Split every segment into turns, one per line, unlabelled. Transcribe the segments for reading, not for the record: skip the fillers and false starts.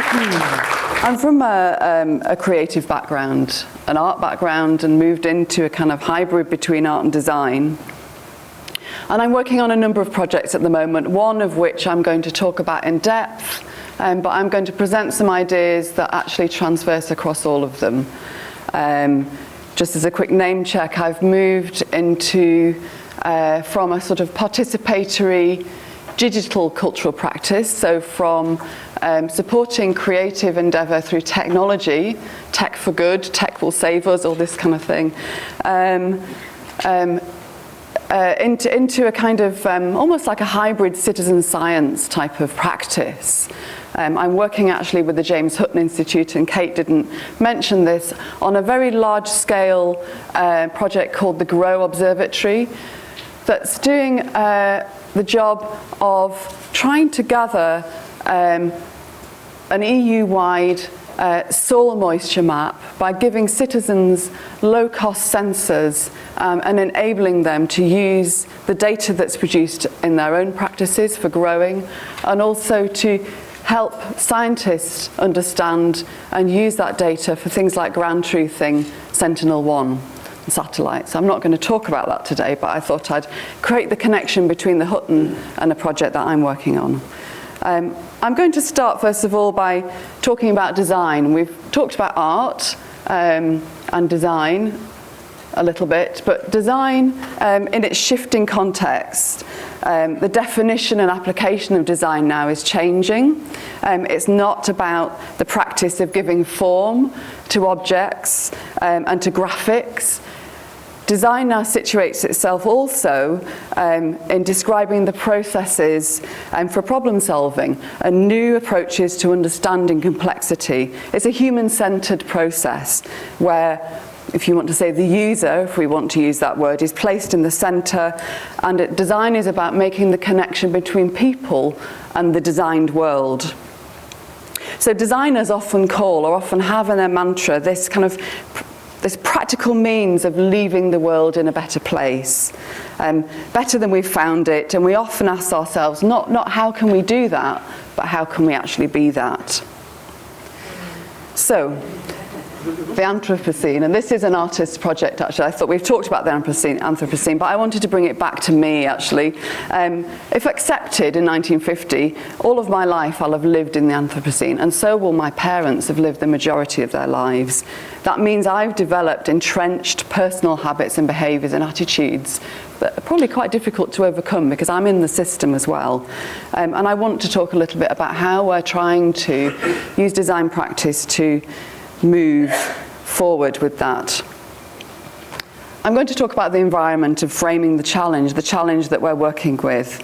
I'm from a creative background, an art background, and moved into a kind of hybrid between art and design. And I'm working on a number of projects at the moment, one of which I'm going to talk about in depth, but I'm going to present some ideas that actually transverse across all of them. Just as a quick name check, I've moved into, from a sort of participatory digital cultural practice, so from supporting creative endeavour through technology, tech for good, tech will save us, all this kind of thing, into a kind of almost like a hybrid citizen science type of practice. I'm working actually with the James Hutton Institute, and Kate didn't mention this, on a very large scale project called the GROW Observatory that's doing the job of trying to gather an EU-wide soil moisture map by giving citizens low-cost sensors and enabling them to use the data that's produced in their own practices for growing, and also to help scientists understand and use that data for things like ground truthing Sentinel-1 satellites. I'm not going to talk about that today, but I thought I'd create the connection between the Hutton and a project that I'm working on. I'm going to start first of all by talking about design. We've talked about art and design a little bit, but design in its shifting context, the definition and application of design now is changing. It's not about the practice of giving form to objects and to graphics. Design now situates itself also in describing the processes for problem solving and new approaches to understanding complexity. It's a human-centered process where, if you want to say the user, if we want to use that word, is placed in the center, and design is about making the connection between people and the designed world. So designers often call, or often have in their mantra, this kind of this practical means of leaving the world in a better place, better than we've found it, and we often ask ourselves, not how can we do that, but how can we actually be that? So, the Anthropocene, and this is an artist's project actually. I thought we've talked about the Anthropocene, but I wanted to bring it back to me actually. If accepted in 1950, all of my life I'll have lived in the Anthropocene, and so will my parents have lived the majority of their lives. That means I've developed entrenched personal habits and behaviours and attitudes that are probably quite difficult to overcome because I'm in the system as well. And I want to talk a little bit about how we're trying to use design practice to move forward with that. I'm going to talk about the environment of framing the challenge that we're working with.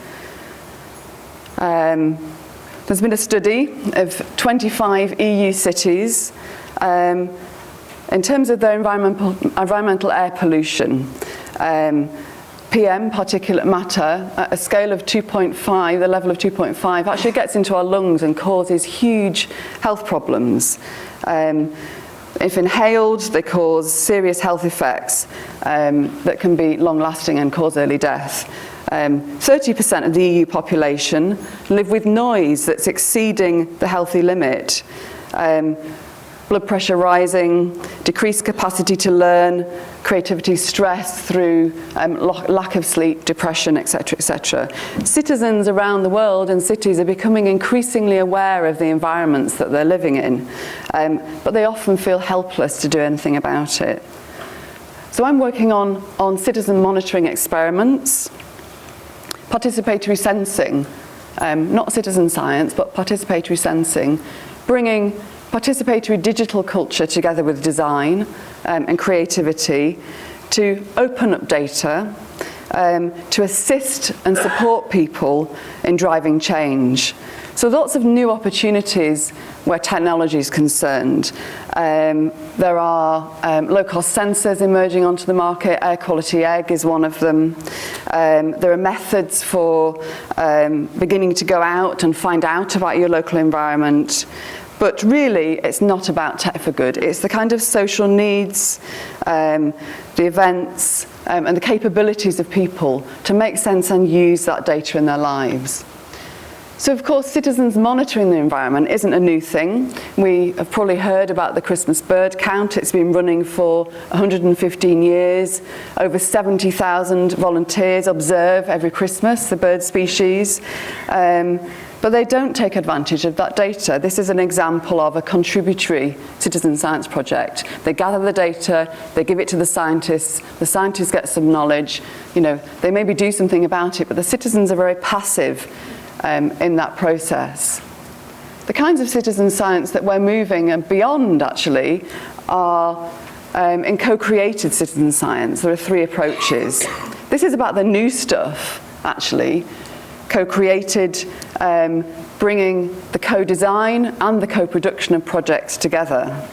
There's been a study of 25 EU cities in terms of their environmental air pollution. PM, particulate matter, at a scale of 2.5, the level of 2.5, actually gets into our lungs and causes huge health problems. If inhaled, they cause serious health effects that can be long-lasting and cause early death. 30% of the EU population live with noise that's exceeding the healthy limit. Blood pressure rising, decreased capacity to learn, creativity, stress through lack of sleep, depression, etc., etc. Citizens around the world and cities are becoming increasingly aware of the environments that they're living in, but they often feel helpless to do anything about it. So I'm working on citizen monitoring experiments, participatory sensing, not citizen science, but participatory sensing, bringing participatory digital culture together with design and creativity to open up data, to assist and support people in driving change. So lots of new opportunities where technology is concerned. There are low-cost sensors emerging onto the market. Air quality egg is one of them. There are methods for beginning to go out and find out about your local environment. But really, it's not about tech for good. It's the kind of social needs, the events, and the capabilities of people to make sense and use that data in their lives. So of course, citizens monitoring the environment isn't a new thing. We have probably heard about the Christmas bird count. It's been running for 115 years. Over 70,000 volunteers observe every Christmas the bird species. But they don't take advantage of that data. This is an example of a contributory citizen science project. They gather the data, they give it to the scientists get some knowledge, they maybe do something about it, but the citizens are very passive in that process. The kinds of citizen science that we're moving and beyond actually are in co-created citizen science. There are 3 approaches. This is about the new stuff, actually. Co-created, bringing the co-design and the co-production of projects together.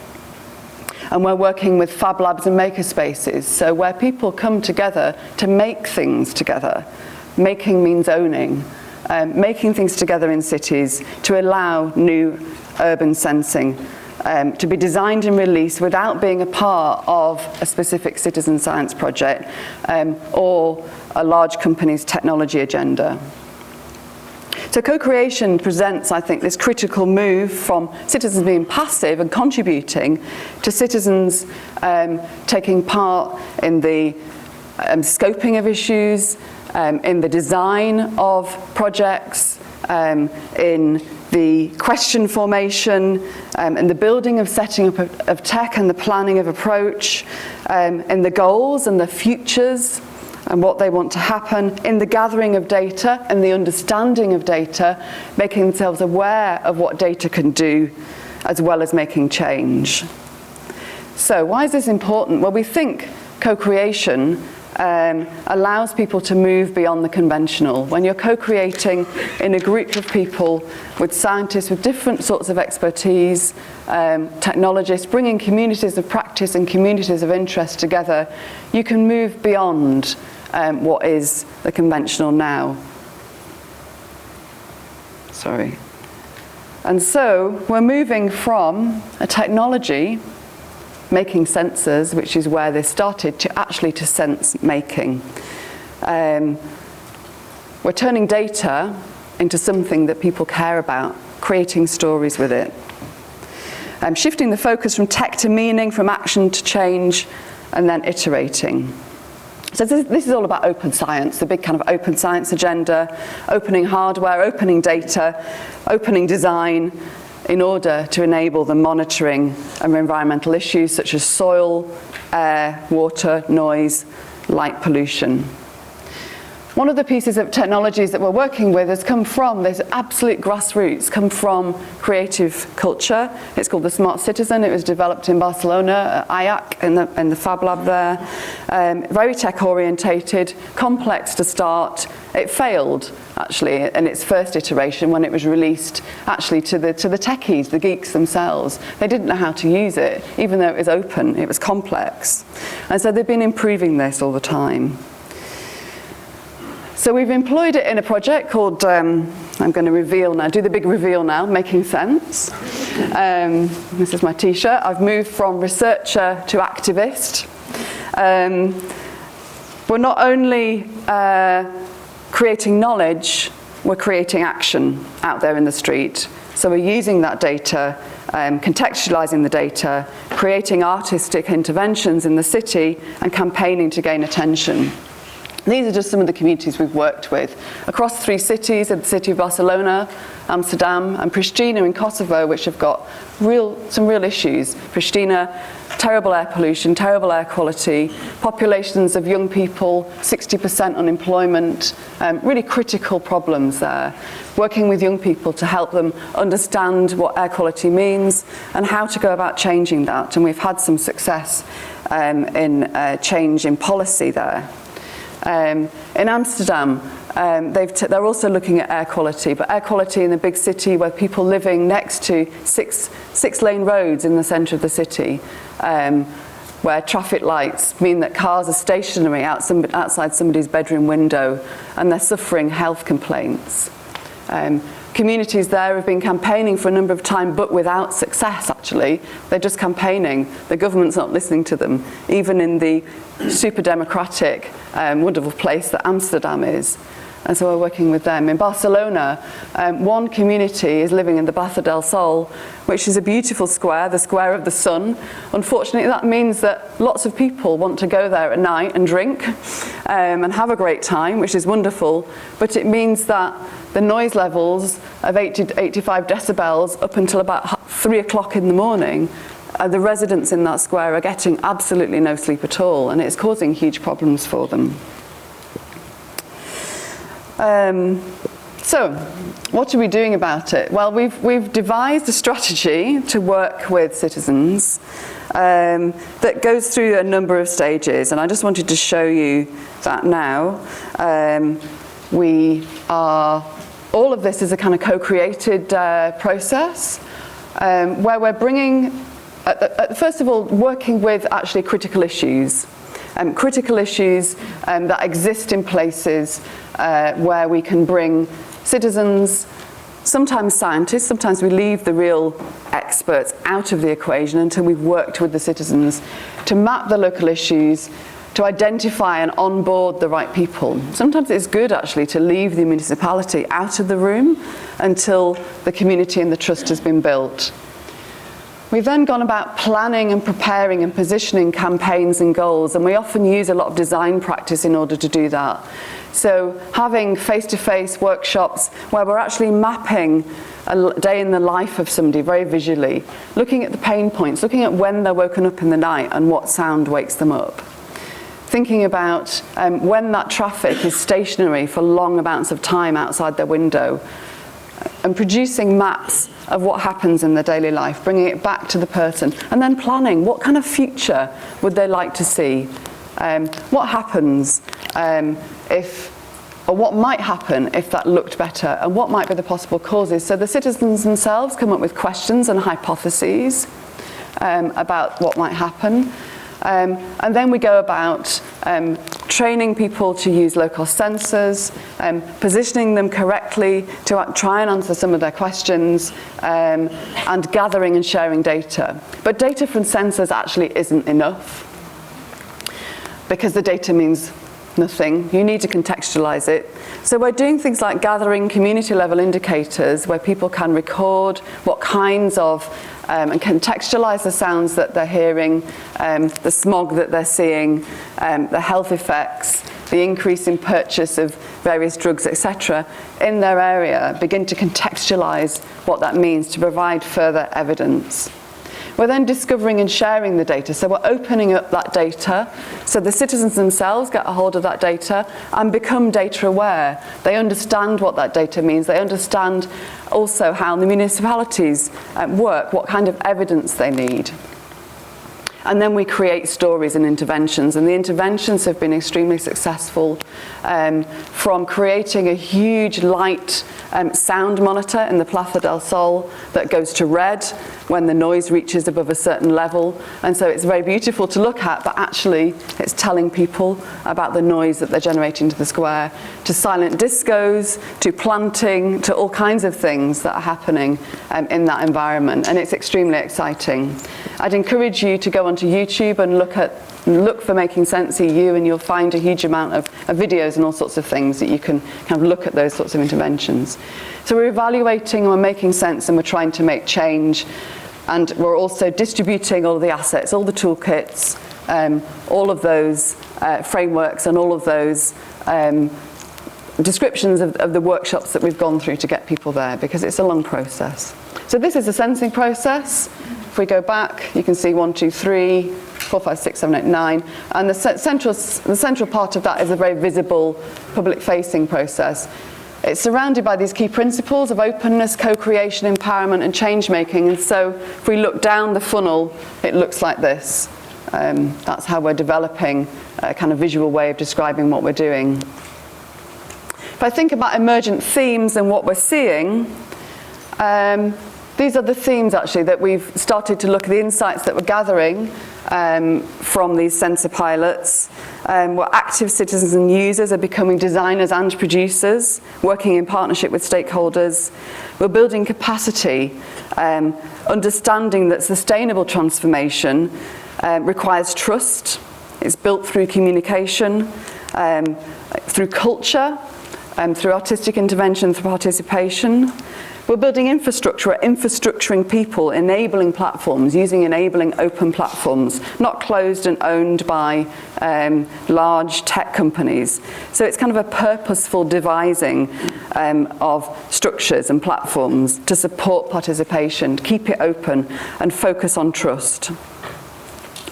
And we're working with fab labs and maker spaces, so where people come together to make things together. Making means owning. Making things together in cities to allow new urban sensing to be designed and released without being a part of a specific citizen science project or a large company's technology agenda. So co-creation presents, I think, this critical move from citizens being passive and contributing to citizens taking part in the scoping of issues, in the design of projects, in the question formation, in the building of setting up of tech and the planning of approach, in the goals and the futures and what they want to happen, in the gathering of data and the understanding of data, making themselves aware of what data can do, as well as making change. So why is this important? Well, we think co-creation allows people to move beyond the conventional. When you're co-creating in a group of people with scientists with different sorts of expertise, technologists, bringing communities of practice and communities of interest together, you can move beyond what is the conventional now. Sorry. And so we're moving from a technology making sensors, which is where this started, to actually to sense making. We're turning data into something that people care about, creating stories with it. Shifting the focus from tech to meaning, from action to change, and then iterating. So this is all about open science, the big kind of open science agenda, opening hardware, opening data, opening design, in order to enable the monitoring of environmental issues such as soil, air, water, noise, light pollution. One of the pieces of technologies that we're working with has come from this absolute grassroots, come from creative culture. It's called the Smart Citizen. It was developed in Barcelona at IAC in the Fab Lab there. Very tech orientated, complex to start. It failed actually in its first iteration when it was released actually to the techies, the geeks themselves. They didn't know how to use it, even though it was open, it was complex. And so they've been improving this all the time. So we've employed it in a project called, I'm going to reveal now, do the big reveal now, Making Sense. This is my t-shirt. I've moved from researcher to activist. We're not only creating knowledge, we're creating action out there in the street. So we're using that data, contextualizing the data, creating artistic interventions in the city, and campaigning to gain attention. These are just some of the communities we've worked with across 3 cities, the city of Barcelona, Amsterdam, and Pristina in Kosovo, which have got some real issues. Pristina, terrible air pollution, terrible air quality, populations of young people, 60% unemployment, really critical problems there. Working with young people to help them understand what air quality means and how to go about changing that. And we've had some success in change in policy there. In Amsterdam, they're also looking at air quality, but air quality in the big city where people living next to six-lane roads in the centre of the city, where traffic lights mean that cars are stationary outside somebody's bedroom window and they're suffering health complaints. Communities there have been campaigning for a number of time, but without success, actually. They're just campaigning. The government's not listening to them, even in the super democratic, wonderful place that Amsterdam is. And so we're working with them. In Barcelona, one community is living in the Plaza del Sol, which is a beautiful square, the Square of the Sun. Unfortunately, that means that lots of people want to go there at night and drink and have a great time, which is wonderful. But it means that the noise levels of 80 to 85 decibels up until about 3 o'clock in the morning, the residents in that square are getting absolutely no sleep at all, and it's causing huge problems for them. So, what are we doing about it? Well, we've devised a strategy to work with citizens that goes through a number of stages, and I just wanted to show you that now. All of this is a kind of co-created process where we're bringing, first of all, working with actually critical issues that exist in places where we can bring citizens, sometimes scientists, sometimes we leave the real experts out of the equation until we've worked with the citizens to map the local issues, to identify and onboard the right people. Sometimes it's good actually to leave the municipality out of the room until the community and the trust has been built. We've then gone about planning and preparing and positioning campaigns and goals, and we often use a lot of design practice in order to do that. So having face-to-face workshops where we're actually mapping a day in the life of somebody very visually, looking at the pain points, looking at when they're woken up in the night and what sound wakes them up. Thinking about when that traffic is stationary for long amounts of time outside their window, and producing maps of what happens in their daily life, bringing it back to the person, and then planning what kind of future would they like to see. What happens or what might happen if that looked better, and what might be the possible causes. So the citizens themselves come up with questions and hypotheses about what might happen. And then we go about training people to use low-cost sensors, positioning them correctly to try and answer some of their questions, and gathering and sharing data. But data from sensors actually isn't enough, because the data means nothing. You need to contextualize it. So we're doing things like gathering community-level indicators where people can record what kinds of and contextualize the sounds that they're hearing, the smog that they're seeing, the health effects, the increase in purchase of various drugs, etc., in their area, begin to contextualize what that means to provide further evidence. We're then discovering and sharing the data, so we're opening up that data so the citizens themselves get a hold of that data and become data aware. They understand what that data means. They understand also how the municipalities work, what kind of evidence they need. And then we create stories and interventions, and the interventions have been extremely successful, from creating a huge light sound monitor in the Plaza del Sol that goes to red when the noise reaches above a certain level, and so it's very beautiful to look at, but actually it's telling people about the noise that they're generating to the square, to silent discos, to planting, to all kinds of things that are happening in that environment, and it's extremely exciting. I'd encourage you to go onto YouTube and look for Making Sense EU, and you'll find a huge amount of videos and all sorts of things that you can kind of look at those sorts of interventions. So we're evaluating and we're making sense and we're trying to make change, and we're also distributing all of the assets, all the toolkits, all of those frameworks and all of those descriptions of the workshops that we've gone through to get people there, because it's a long process. So this is a sensing process. If we go back, you can see 1, 2, 3, 4, 5, 6, 7, 8, 9. And the central part of that is a very visible public-facing process. It's surrounded by these key principles of openness, co-creation, empowerment, and change-making. And so if we look down the funnel, it looks like this. That's how we're developing a kind of visual way of describing what we're doing. If I think about emergent themes and what we're seeing, these are the themes actually that we've started to look at, the insights that we're gathering from these sensor pilots. Where active citizens and users are becoming designers and producers, working in partnership with stakeholders. We're building capacity, understanding that sustainable transformation requires trust. It's built through communication, through culture, through artistic intervention, through participation. We're building infrastructure, we're infrastructuring people, enabling platforms, using enabling open platforms, not closed and owned by large tech companies. So it's kind of a purposeful devising of structures and platforms to support participation, to keep it open and focus on trust.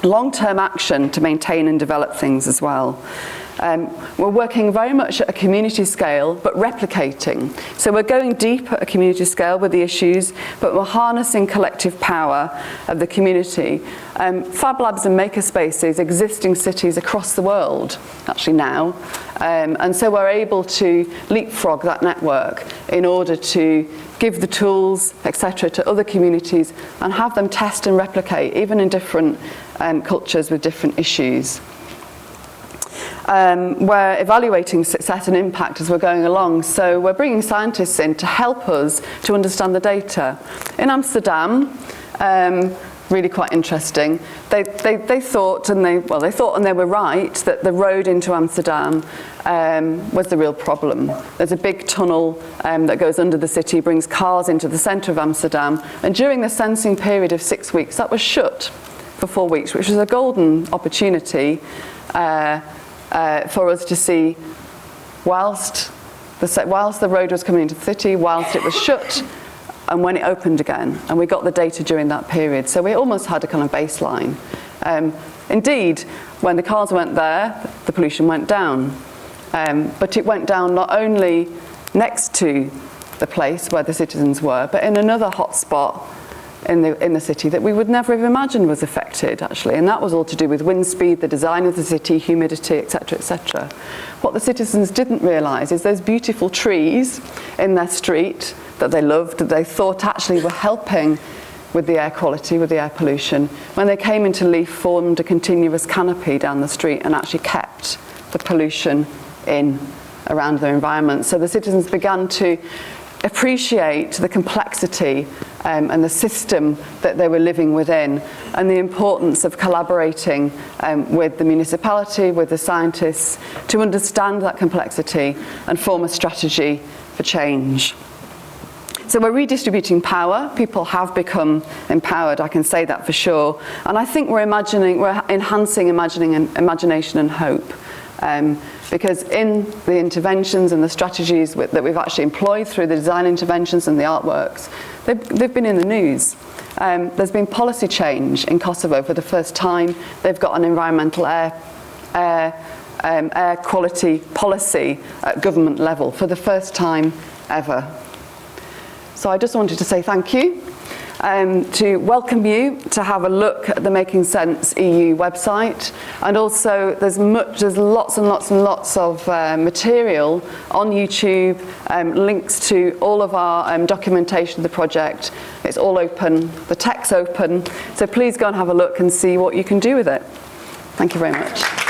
Long-term action to maintain and develop things as well. We're working very much at a community scale, but replicating. So we're going deep at a community scale with the issues, but we're harnessing collective power of the community. Fab Labs and makerspaces exist in cities across the world, actually now. And so we're able to leapfrog that network in order to give the tools, etc., to other communities and have them test and replicate, even in different cultures with different issues. We're evaluating success and impact as we're going along. So we're bringing scientists in to help us to understand the data. In Amsterdam, really quite interesting, they thought, and they were right, that the road into Amsterdam was the real problem. There's a big tunnel that goes under the city, brings cars into the centre of Amsterdam, and during the sensing period of 6 weeks, that was shut for 4 weeks, which was a golden opportunity for us to see, whilst the road was coming into the city, whilst it was shut, and when it opened again. And we got the data during that period. So we almost had a kind of baseline. Indeed, when the cars went there, the pollution went down. But it went down not only next to the place where the citizens were, but in another hotspot in the city that we would never have imagined was affected, actually. And that was all to do with wind speed, the design of the city, humidity, etc., etc. What the citizens didn't realise is those beautiful trees in their street that they loved, that they thought actually were helping with the air quality, with the air pollution, when they came into leaf, formed a continuous canopy down the street and actually kept the pollution in around their environment. So the citizens began to appreciate the complexity and the system that they were living within, and the importance of collaborating with the municipality, with the scientists, to understand that complexity and form a strategy for change. So we're redistributing power. People have become empowered, I can say that for sure. And I think we're enhancing imagination and hope. Because in the interventions and the strategies that we've actually employed through the design interventions and the artworks, they've been in the news. There's been policy change in Kosovo for the first time. They've got an environmental air quality policy at government level for the first time ever. So I just wanted to say thank you, to welcome you to have a look at the Making Sense EU website, and also there's lots and lots and lots of material on YouTube, links to all of our documentation of the project. It's all open, the tech's open, so please go and have a look and see what you can do with it. Thank you very much.